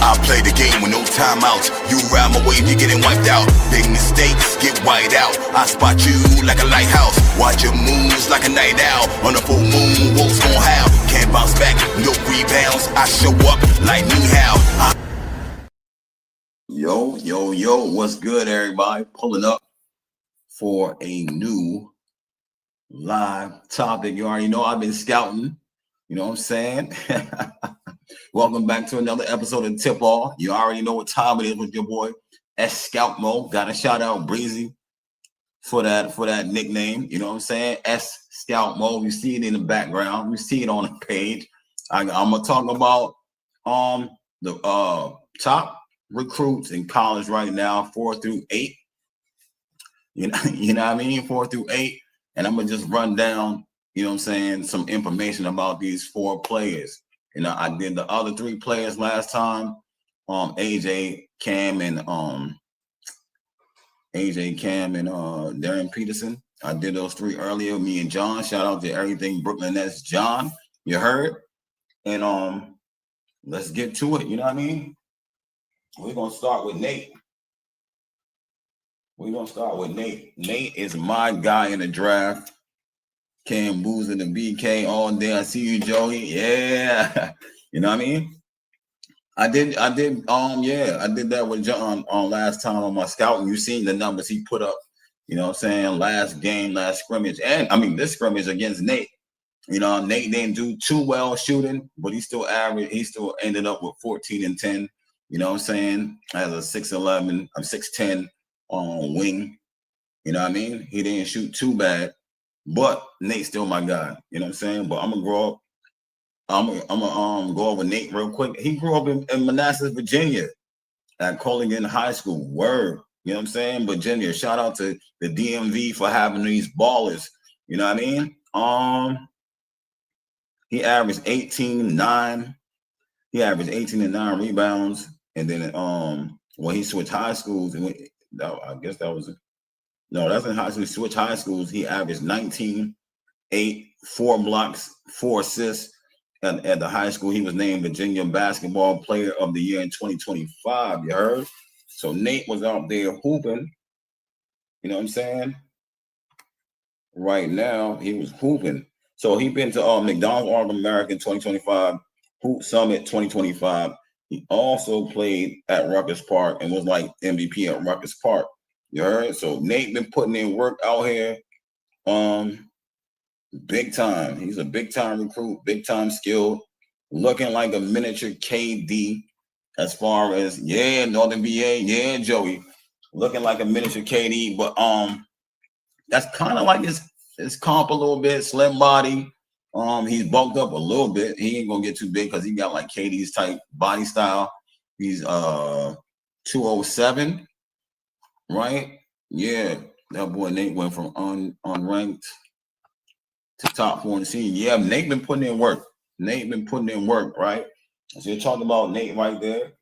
I play the game with no timeouts. You ride my wave, you're getting wiped out. Big mistakes get white out. I spot you like a lighthouse. Watch your moves like a night owl. On a full moon, wolves gon' howl. Can't bounce back, no rebounds. I show up like me how. Yo, what's good, everybody? Pulling up for a new live topic. You already know I've been scouting. You know what I'm saying? Welcome back to another episode of Tip Off. You already know what time it is with your boy S Scout Mo. Got to shout out Breezy for that nickname. You know what I'm saying? S Scout Mo. You see it in the background. You see it on the page. I'm gonna talk about the top recruits in college right now, 4 through 8. You know what I mean? 4 through 8. And I'm gonna just run down, you know what I'm saying, some information about these 4 players. You know, I did the other 3 players last time. AJ, Cam, and Darren Peterson. I did those 3 earlier. Me and John. Shout out to everything Brooklyn. That's John. You heard? And let's get to it. You know what I mean? We're gonna start with Nate. Nate is my guy in the draft. Cam Boozer, the BK all day. I see you, Joey. Yeah. You know what I mean? I did that with John last time on my scouting. You seen the numbers he put up, you know what I'm saying, last game, last scrimmage. And I mean this scrimmage against Nate. You know, Nate didn't do too well shooting, but he still ended up with 14 and 10. You know what I'm saying? As a 6'11", I'm 6'10" wing. You know what I mean? He didn't shoot too bad. But Nate's still my guy, you know what I'm saying? But I'm gonna grow up. I'm gonna go over Nate real quick. He grew up in Manassas, Virginia, at Colligan High School. Word, you know what I'm saying? Virginia. Shout out to the DMV for having these ballers. You know what I mean? He averaged 18-9. He averaged 18 and 9 rebounds, and then when he switched high schools, I guess that was. No, that's in high school. He switched high schools. He averaged 19, 8, 4 blocks, 4 assists. At the high school, he was named Virginia Basketball Player of the Year in 2025. You heard? So Nate was out there hooping. You know what I'm saying? Right now, he was hooping. So he been to McDonald's All-American 2025, Hoop Summit 2025. He also played at Rucker Park and was like MVP at Rucker Park. You heard? So Nate been putting in work out here, big time. He's a big time recruit, big time skilled, looking like a miniature KD as far as Northern VA, Joey, looking like a miniature KD, but that's kind of like his comp a little bit, slim body. He's bulked up a little bit. He ain't gonna get too big because he got like KD's type body style. He's 207. Right? Yeah. That boy Nate went from unranked to top 4 in the scene. Yeah, Nate been putting in work. Right? So you're talking about Nate right there.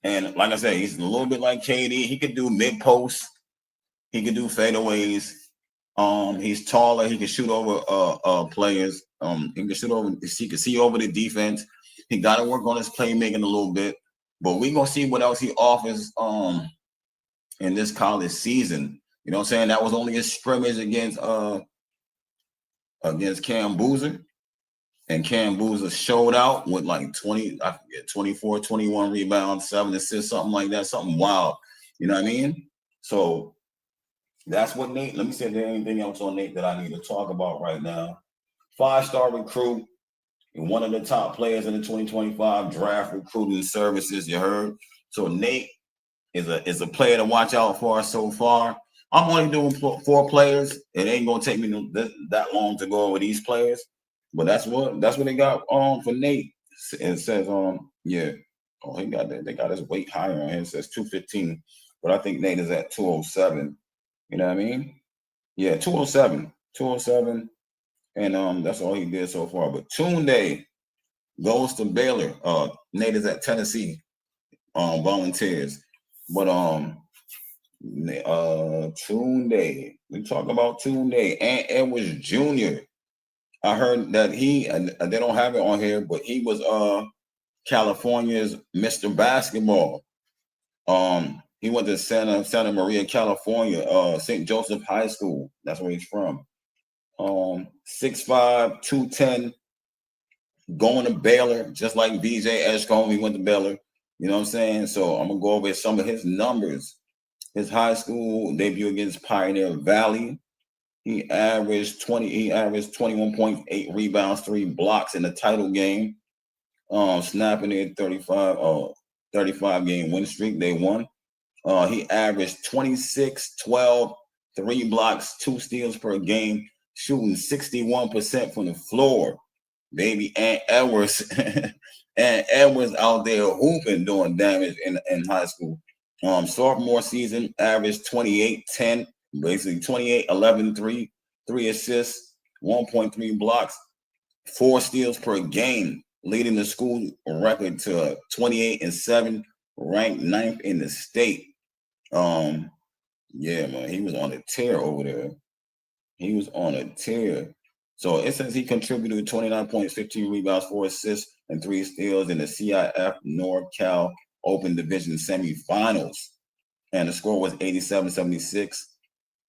And like I said, he's a little bit like KD. He could do mid-post. He could do fadeaways. He's taller. He can shoot over players. He can see over the defense. He got to work on his playmaking a little bit. But we're going to see what else he offers in this college season. You know what I'm saying? That was only a scrimmage against Cam Boozer. And Cam Boozer showed out with like 24, 21 rebounds, 7 assists, something like that, something wild. You know what I mean? So that's what Nate, let me see if there's anything else on Nate that I need to talk about right now. 5-star recruit and one of the top players in the 2025 draft recruiting services, you heard? So Nate is a player to watch out for so far. I'm only doing 4 players. It ain't gonna take me that long to go over these players, but that's what they got for Nate. It says they got his weight higher on here. It says 215, but I think Nate is at 207. You know what I mean? Yeah, 207, and that's all he did so far. But Tounde goes to Baylor. Nate is at Tennessee. Volunteers. But Tounde, we talk about Tounde and Edwards Jr. I heard that they don't have it on here, but he was California's Mr. Basketball. He went to Santa Maria, California, St. Joseph High School. That's where he's from. 6'5", 210, going to Baylor, just like BJ Edgecombe. He went to Baylor. You know what I'm saying? So I'm gonna go over some of his numbers. His high school debut against Pioneer Valley. He averaged 21.8 rebounds, 3 blocks in the title game. Snapping a 35 game win streak. They won. He averaged 26, 12, 3 blocks, 2 steals per game, shooting 61% from the floor. Baby Ant Edwards. And Edwards out there hooping, doing damage in high school. Sophomore season averaged 28, 10, basically 28, 11, 3 assists, 1.3 blocks, 4 steals per game, leading the school record to 28 and 7, ranked 9th in the state. Yeah, man, he was on a tear over there. He was on a tear. So it says he contributed 29 points, 15 rebounds, 4 assists, and 3 steals in the CIF NorCal Open Division semifinals. And the score was 87-76.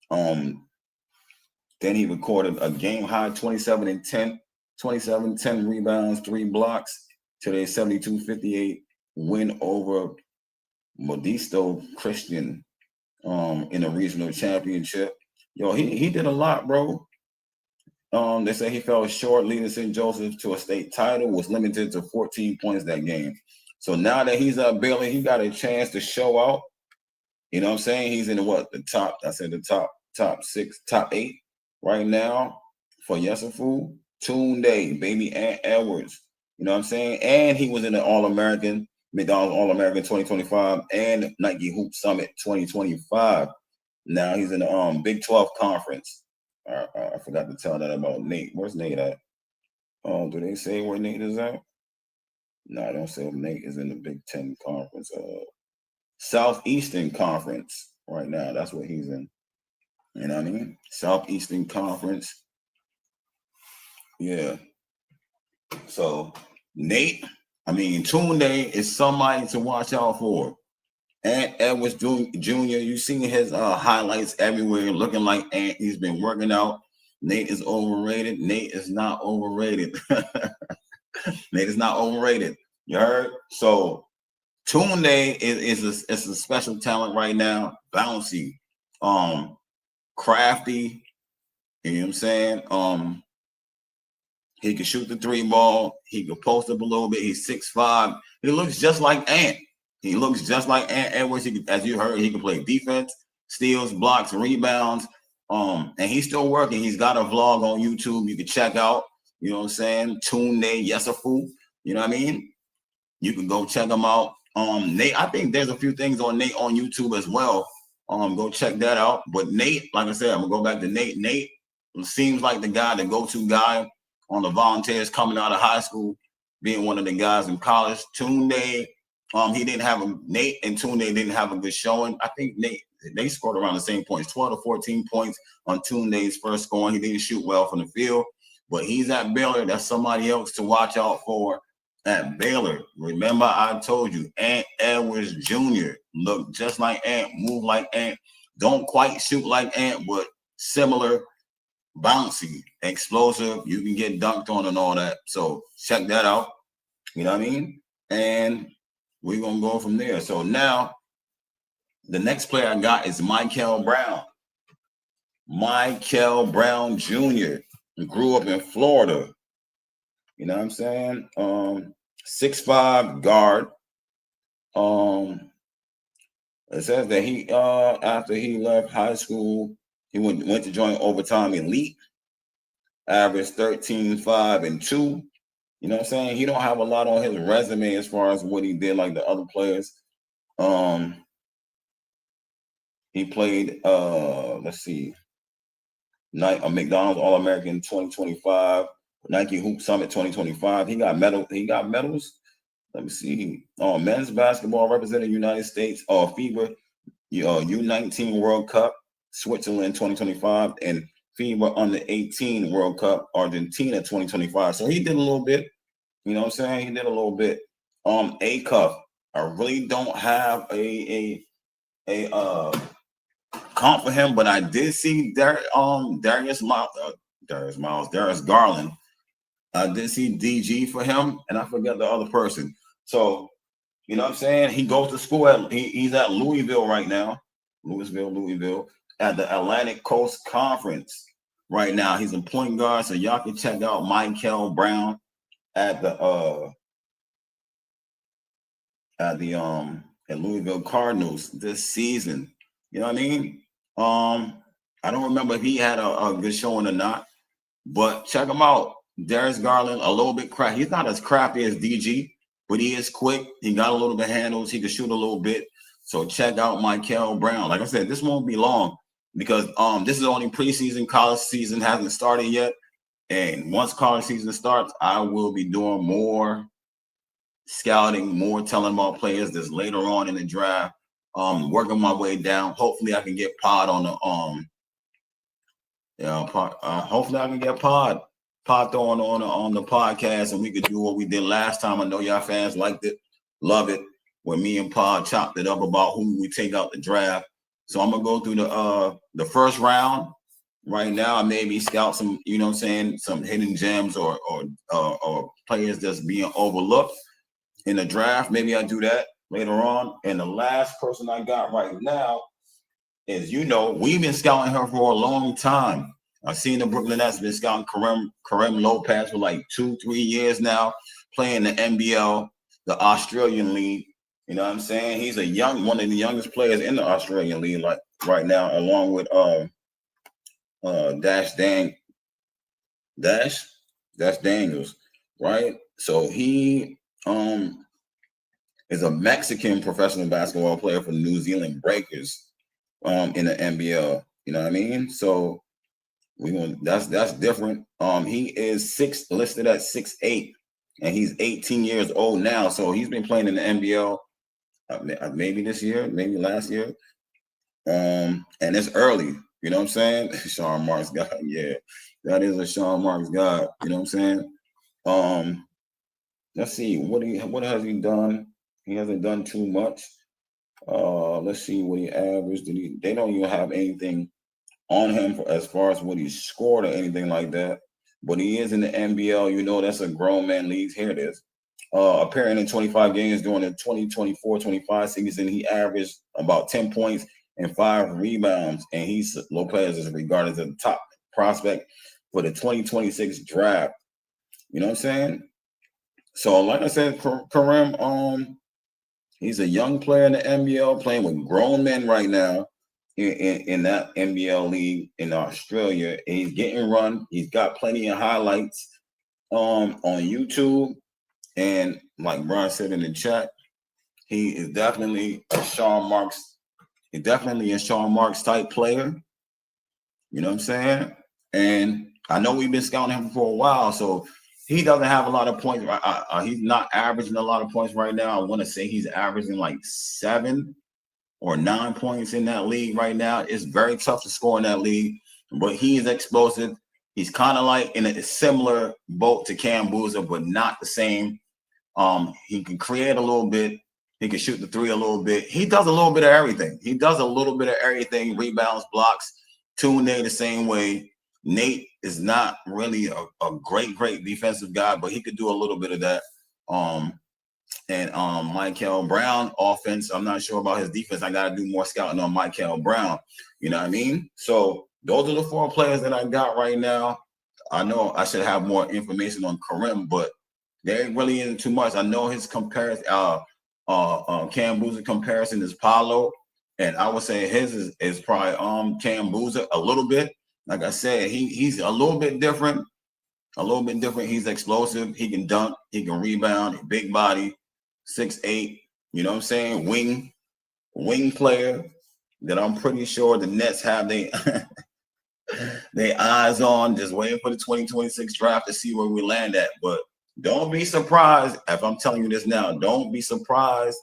Then he recorded a game high 27 and 10, 10 rebounds, 3 blocks to their 72-58 win over Modesto Christian in a regional championship. Yo, he did a lot, bro. They say he fell short, leading St. Joseph to a state title, was limited to 14 points that game. So now that he's at Baylor, he got a chance to show out. You know what I'm saying? He's in the top, I said the top 6, top 8 right now for Yesafu. Tounde, baby Ant Edwards. You know what I'm saying? And he was in the All-American, McDonald's All-American 2025 and Nike Hoop Summit 2025. Now he's in the Big 12 conference. I forgot to tell that about Nate. Where's Nate at? Do they say where Nate is at? No, I don't say Nate is in the Big 10 conference. Southeastern Conference right now. That's what he's in. You know what I mean? Southeastern Conference. Yeah. So Tounde is somebody to watch out for. Ant Edwards Jr., you seen his highlights everywhere, looking like Ant. He's been working out. Nate is overrated. Nate is not overrated. Nate is not overrated. You heard? So Tounde is a special talent right now. Bouncy, crafty. You know what I'm saying? He can shoot the 3 ball. He can post up a little bit. He's 6'5". He looks just like Ant. He looks just like Ant Edwards. As you heard, he can play defense, steals, blocks, rebounds. And he's still working. He's got a vlog on YouTube you can check out. You know what I'm saying? Tounde Yesafu. You know what I mean? You can go check him out. Nate, I think there's a few things on Nate on YouTube as well. Go check that out. But Nate, like I said, I'm gonna go back to Nate. Nate seems like the guy, the go-to guy on the Volunteers coming out of high school, being one of the guys in college. Tounde. Nate and Tounde didn't have a good showing. I think they scored around the same points, 12 to 14 points on Tounde's first scoring. He didn't shoot well from the field, but he's at Baylor. That's somebody else to watch out for at Baylor. Remember, I told you, Ant Edwards Jr. look just like Ant, move like Ant, don't quite shoot like Ant, but similar, bouncy, explosive. You can get dunked on and all that. So check that out. You know what I mean? And we're going to go from there. So now, the next player I got is Mikel Brown. Mikel Brown Jr. grew up in Florida. You know what I'm saying? 6'5" guard. It says that he, after he left high school, he went to join Overtime Elite. Averaged 13, 5, and 2. You know what I'm saying? He don't have a lot on his resume as far as what he did like the other players. He played, let's see, McDonald's All-American 2025, Nike Hoop Summit 2025. He got medals. Let me see. Men's basketball represented United States, FIBA U19 World Cup, Switzerland 2025, and FIBA Under 18 World Cup, Argentina 2025. So he did a little bit. You know what I'm saying? He did a little bit. A cuff. I really don't have a comp for him, but I did see Darius Garland. I did see DG for him, and I forget the other person. So you know what I'm saying? He goes to school he's at Louisville right now. Louisville at the Atlantic Coast Conference right now. He's a point guard, so y'all can check out Michael Brown at the at Louisville Cardinals this season. You know what I mean? I don't remember if he had a good showing or not, but check him out. Darius Garland, a little bit crafty. He's not as crafty as DG, but he is quick. He got a little bit of handles. He can shoot a little bit. So check out Michael Brown. Like I said, this won't be long because this is only preseason. College season hasn't started yet. And once college season starts, I will be doing more scouting, more telling about players this later on in the draft. Working my way down. Hopefully I can get Pod on the hopefully I can get Pod on the podcast, and we could do what we did last time. I know y'all fans liked it, love it, when me and Pod chopped it up about who we take out the draft. So I'm gonna go through the first round right now. I maybe scout some, you know what I'm saying, some hidden gems or players that's being overlooked in the draft. Maybe I do that later on. And the last person I got right now is, we've been scouting her for a long time. I've seen the Brooklyn Nets been scouting Karim Lopez for like 2-3 years now, playing the NBL, the Australian League. You know what I'm saying? He's one of the youngest players in the Australian League, like right now, along with Dash Daniels, right? So he is a Mexican professional basketball player for New Zealand Breakers in the NBL. You know what I mean? So that's different. He is listed at 6'8", and he's 18 years old now. So he's been playing in the NBL maybe this year, maybe last year. And it's early. You know what I'm saying? Sean Marks guy. Yeah, that is a Sean Marks guy. You know what I'm saying? Let's see. What has he done? He hasn't done too much. Let's see what he averaged. They don't even have anything on him as far as what he scored or anything like that. But he is in the NBL. That's a grown man league. Here it is. Appearing in 25 games during the 2024-25 season, he averaged about 10 points and 5 rebounds. And Lopez is regarded as the top prospect for the 2026 draft. You know what I'm saying? So, like I said, Karim, he's a young player in the NBL, playing with grown men right now in that NBL league in Australia. And he's getting run. He's got plenty of highlights on YouTube. And like Brian said in the chat, he is definitely a Sean Marks. He's definitely a Sean Marks type player. You know what I'm saying? And I know we've been scouting him for a while, so he doesn't have a lot of points. He's not averaging a lot of points right now. I want to say he's averaging like 7 or 9 points in that league right now. It's very tough to score in that league, but he is explosive. He's kind of like in a similar boat to Cam Boozer, but not the same. He can create a little bit. He can shoot the three a little bit. He does a little bit of everything. Rebounds, blocks. Tounde the same way. Nate is not really a great defensive guy, but he could do a little bit of that. And Michael Brown offense, I'm not sure about his defense. I got to do more scouting on Michael Brown. You know what I mean? So those are the 4 players that I got right now. I know I should have more information on Karim, but there really isn't too much. I know his comparison, Cam Boozer comparison is Paolo, and I would say his is probably Cam Boozer a little bit. Like I said, he's a little bit different. He's explosive. He can dunk. He can rebound. Big body, 6'8". You know what I'm saying? Wing player that I'm pretty sure the Nets have their eyes on, just waiting for the 2026 draft to see where we land at. But don't be surprised if I'm telling you this now. Don't be surprised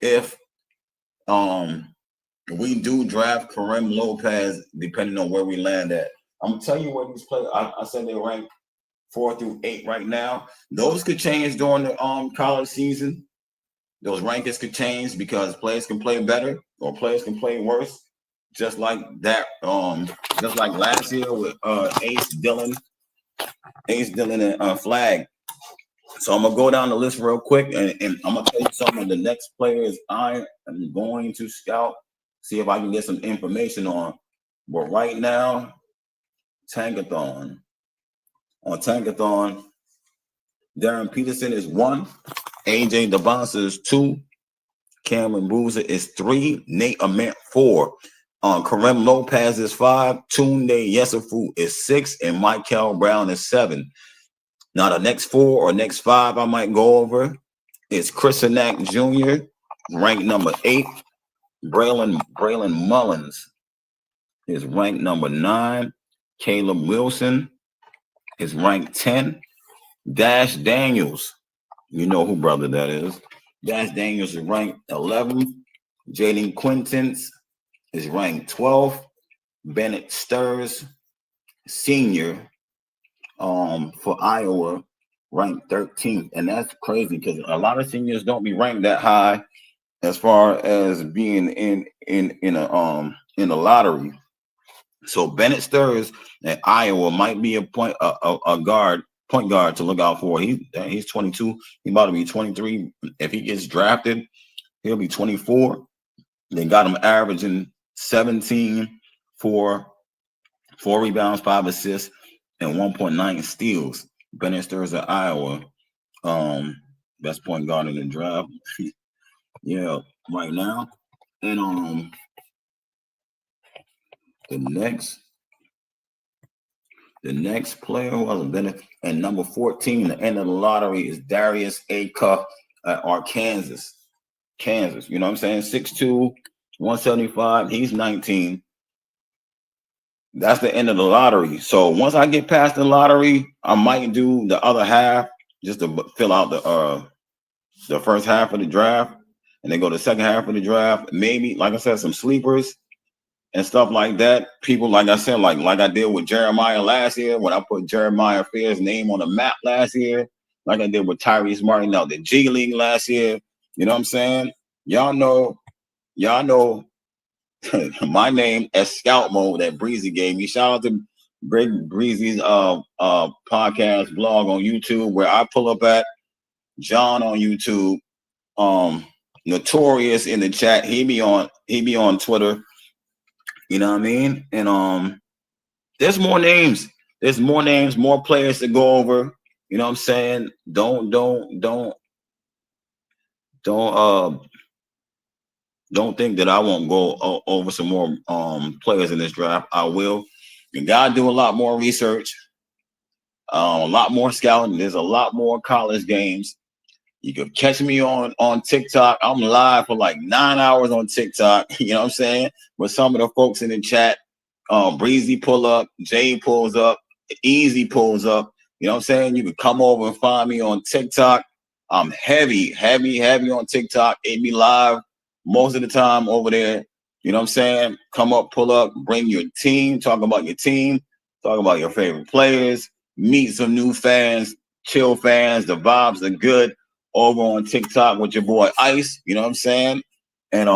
if we do draft Karim Lopez, depending on where we land at. I'm gonna tell you where these players. I said they rank 4 through 8 right now. Those could change during the college season. those rankings could change because players can play better or players can play worse. Just like that, just like last year with Ace Dillon and Flag. So I'm gonna go down the list real quick, and I'm gonna tell you some of the next players I am going to scout, see if I can get some information on. But right now, Tankathon. On Tankathon, Darren Peterson is 1, AJ DeBonsa is 2, Cameron Boozer is 3, Nate Ament 4, Karim Lopez is 5, Tounde Yesufu is 6, and Michael Brown is 7. Now the next 4 or next 5 I might go over is Chris Anak Jr., ranked number 8. Braylon Mullins is ranked number 9. Caleb Wilson is ranked 10. Dash Daniels, you know who brother that is. Dash Daniels is ranked 11. Jaden Quintins is ranked 12. Bennett Stirs, senior, for Iowa, ranked 13th. And that's crazy because a lot of seniors don't be ranked that high as far as being in a lottery. So Bennett Stirs at Iowa might be a point guard to look out for. He's 22. He's about to be 23. If he gets drafted, he'll be 24. They got him averaging 17 for 4 rebounds, 5 assists, and 1.9 steals. Bennett Stirs at Iowa, best point guard in the draft. Yeah, right now. And the next player who hasn't been and number 14, the end of the lottery, is Darius A. Cuff at Arkansas. Kansas, you know what I'm saying? 6'2", 175. He's 19. That's the end of the lottery. So once I get past the lottery, I might do the other half just to fill out the first half of the draft, and then go to the second half of the draft. Maybe, like I said, some sleepers and stuff like that. People, like I said, like I did with Jeremiah last year, when I put Jeremiah Fair's name on the map last year, like I did with Tyrese Martin out the G League last year. You know what I'm saying? Y'all know my name as Scout Mode that Breezy gave me. Shout out to Breezy's podcast blog on YouTube, where I pull up at John on YouTube. Notorious in the chat. He be on Twitter. You know what I mean? And there's more names. There's more names, more players to go over. You know what I'm saying? Don't think that I won't go over some more players in this draft. I will. You gotta do a lot more research, a lot more scouting. There's a lot more college games. You can catch me on TikTok. I'm live for like 9 hours on TikTok. You know what I'm saying? With some of the folks in the chat. Breezy pull up, Jay pulls up, Easy pulls up. You know what I'm saying? You can come over and find me on TikTok. I'm heavy on TikTok. It be live most of the time over there. You know what I'm saying? Come up, pull up, bring your team, talk about your team, talk about your favorite players, meet some new fans, chill fans. The vibes are good over on TikTok with your boy Ice. You know what I'm saying? And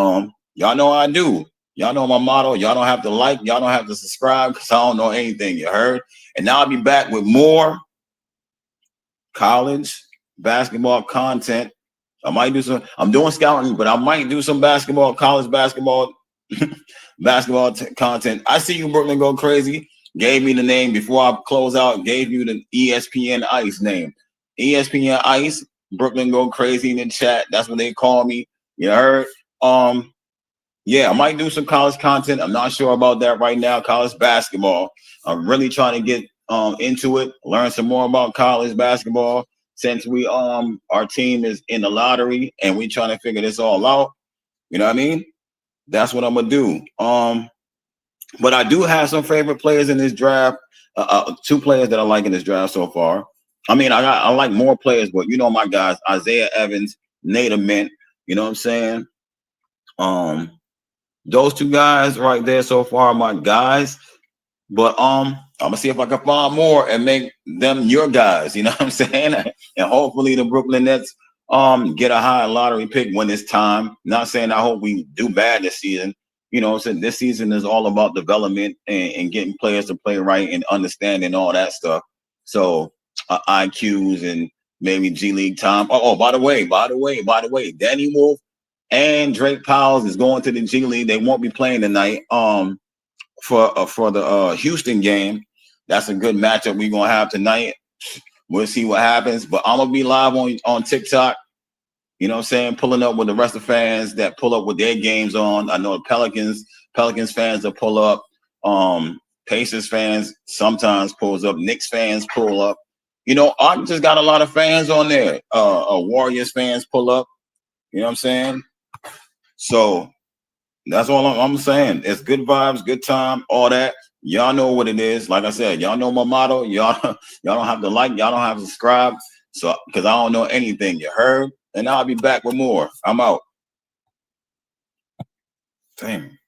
y'all know how I do. Y'all know my motto. Y'all don't have to like, y'all don't have to subscribe, because I don't know anything, you heard? And now I'll be back with more college basketball content. I might do some, I'm doing scouting, but I might do some college basketball content. I see you, Brooklyn Go Crazy. Gave me the name before I close out, gave you the ESPN Ice name. ESPN Ice, Brooklyn Go Crazy in the chat. That's what they call me. You heard? Yeah, I might do some college content. I'm not sure about that right now. College basketball. I'm really trying to get into it, learn some more about college basketball, since we our team is in the lottery and we trying to figure this all out. You know what I mean? That's what I'm gonna do. But I do have some favorite players in this draft. 2 players that I like in this draft so far. I mean, I like more players, but you know my guys, Isaiah Evans, Nate Ament. You know what I'm saying? Those 2 guys right there so far are my guys. But I'm gonna see if I can find more and make them your guys. You know what I'm saying? And hopefully the Brooklyn Nets get a high lottery pick when it's time. Not saying I hope we do bad this season. You know, so this season is all about development and getting players to play right and understanding all that stuff. So IQs and maybe G League time. Oh, by the way, Danny Wolf and Drake Powell is going to the G League. They won't be playing tonight. For the Houston game, that's a good matchup we're gonna have tonight. We'll see what happens, but I'm gonna be live on TikTok. You know what I'm saying? Pulling up with the rest of the fans that pull up with their games on. I know Pelicans fans that pull up. Pacers fans sometimes pulls up. Knicks fans pull up. You know, I just got a lot of fans on there. Warriors fans pull up. You know what I'm saying? So that's all I'm saying. It's good vibes, good time, all that. Y'all know what it is. Like I said, y'all know my motto. Y'all don't have to like, y'all don't have to subscribe. So, because I don't know anything. You heard? And I'll be back with more. I'm out. Damn.